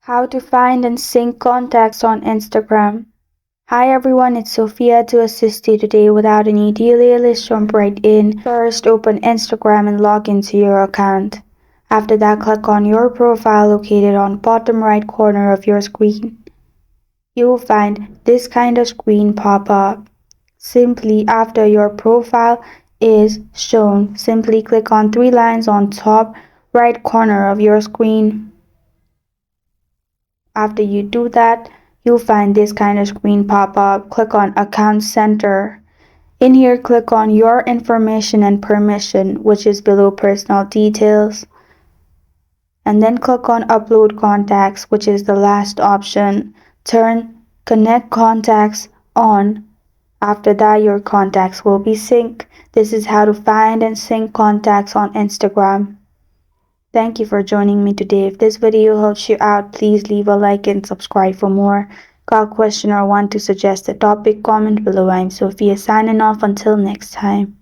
How to find and sync contacts on Instagram. Hi everyone, it's Sophia to assist you today without any delay. Let's jump right in. First, open Instagram and log into your account. After that, click on your profile located on bottom right corner of your screen. You will find this kind of screen pop up. Simply after your profile is shown, simply click on three lines on top right corner of your screen. After you do that, you'll find this kind of screen pop up. Click on Account Center. In here, click on Your Information and Permission, which is below Personal Details. And then click on Upload Contacts, which is the last option. Turn Connect Contacts on. After that, your contacts will be synced. This is how to find and sync contacts on Instagram. Thank you for joining me today. If this video helps you out, please leave a like and subscribe for more. Got a question or want to suggest a topic? Comment below. I'm Sophia signing off until next time.